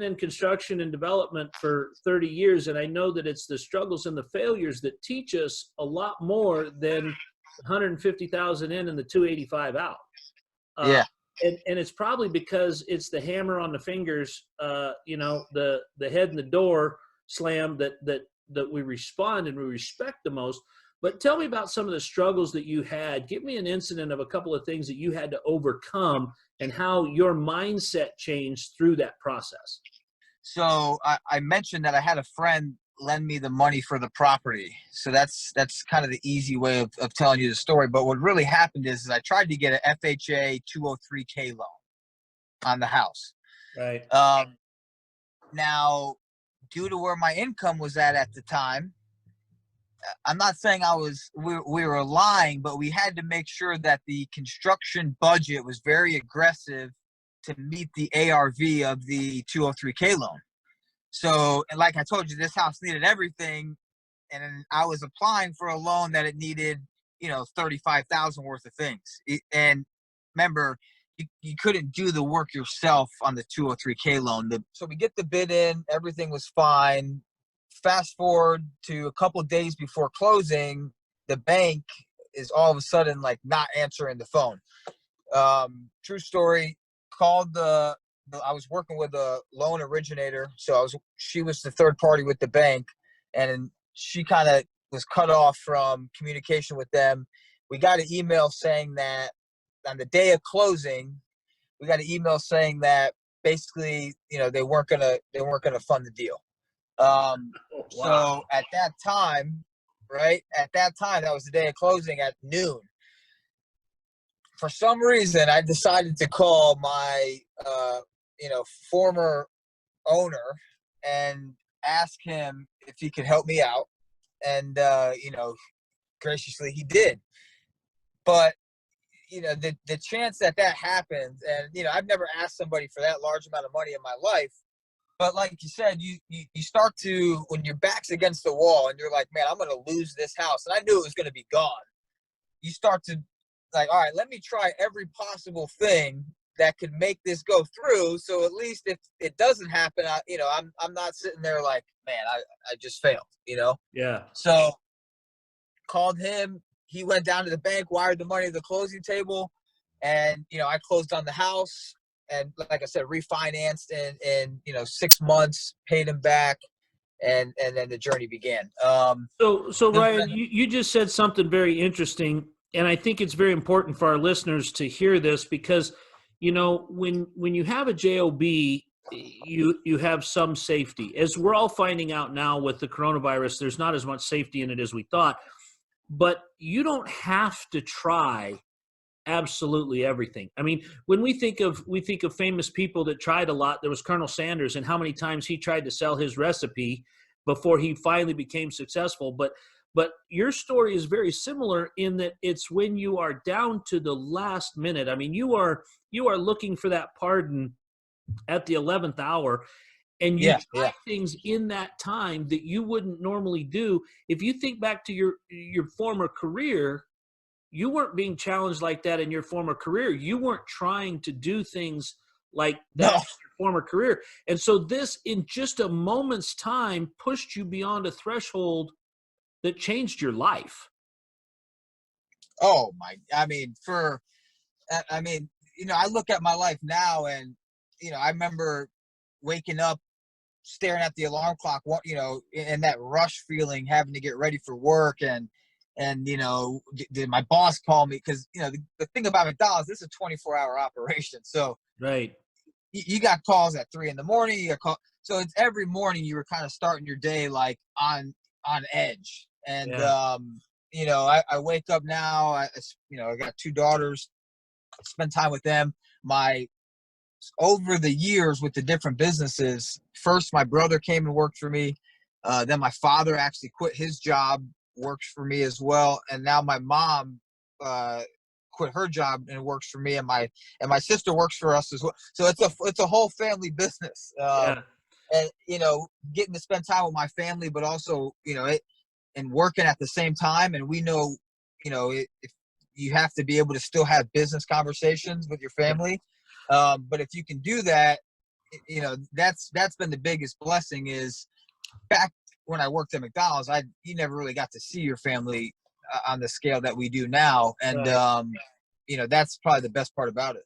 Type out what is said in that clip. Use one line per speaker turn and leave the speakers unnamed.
been in construction and development for 30 years, and I know that it's the struggles and the failures that teach us a lot more than 150,000 in and the 285 out.
Yeah.
And it's probably because it's the hammer on the fingers, the head in the door slam that we respond and we respect the most. But tell me about some of the struggles that you had. Give me an incident of a couple of things that you had to overcome and how your mindset changed through that process.
So I mentioned that I had a friend lend me the money for the property. So that's kind of the easy way of telling you the story. But what really happened is I tried to get an FHA 203K loan on the house.
Right.
Now, due to where my income was at the time, I'm not saying we were lying, but we had to make sure that the construction budget was very aggressive to meet the ARV of the 203K loan. So, and like I told you, this house needed everything, and I was applying for a loan that it needed, $35,000 worth of things. And remember, you couldn't do the work yourself on the 203K loan. So we get the bid in, everything was fine. Fast forward to a couple of days before closing, the bank is all of a sudden like not answering the phone. True story. Called I was working with a loan originator, so she was the third party with the bank, and she kind of was cut off from communication with them. We got an email saying that on the day of closing, we got an email saying that basically, they weren't gonna fund the deal.
Wow.
So at that time, that was the day of closing at noon. For some reason, I decided to call my, former owner and ask him if he could help me out. And, graciously he did. But, the chance that happens, and, I've never asked somebody for that large amount of money in my life. But like you said, you start to, when your back's against the wall and you're like, man, I'm going to lose this house. And I knew it was going to be gone. You start to like, all right, let me try every possible thing that could make this go through. So at least if it doesn't happen, I'm not sitting there like, man, I just failed,
Yeah.
So called him. He went down to the bank, wired the money to the closing table. And, I closed on the house. And like I said, refinanced in 6 months, paid him back, and then the journey began.
So Ryan, you just said something very interesting, and I think it's very important for our listeners to hear this because, when you have a JOB, you have some safety. As we're all finding out now with the coronavirus, there's not as much safety in it as we thought, but you don't have to try absolutely everything. I mean, when we think of famous people that tried a lot, there was Colonel Sanders and how many times he tried to sell his recipe before he finally became successful. But your story is very similar in that it's when you are down to the last minute. I mean, you are looking for that pardon at the 11th hour, and you try things in that time that you wouldn't normally do. If you think back to your former career, you weren't being challenged like that in your former career. You weren't trying to do things like that in your former career. And so this, in just a moment's time, pushed you beyond a threshold that changed your life.
Oh I look at my life now and, I remember waking up, staring at the alarm clock, and that rush feeling, having to get ready for work. And did my boss call me? Because, the thing about McDonald's, this is a 24-hour operation. So
right,
you got calls at 3 a.m. You got call. So it's every morning you were kind of starting your day like on edge. And, I wake up now, I got 2 daughters, spend time with them. Over the years with the different businesses, first my brother came and worked for me. Then my father actually quit his job, works for me as well. And now my mom quit her job and works for me, and my sister works for us as well. So it's a whole family business. And getting to spend time with my family, but also and working at the same time. And we know, if you have to be able to still have business conversations with your family. But if you can do that, you know, that's been the biggest blessing. Is back when I worked at McDonald's, you never really got to see your family on the scale that we do now, and
Right.
you know, that's probably the best part about it.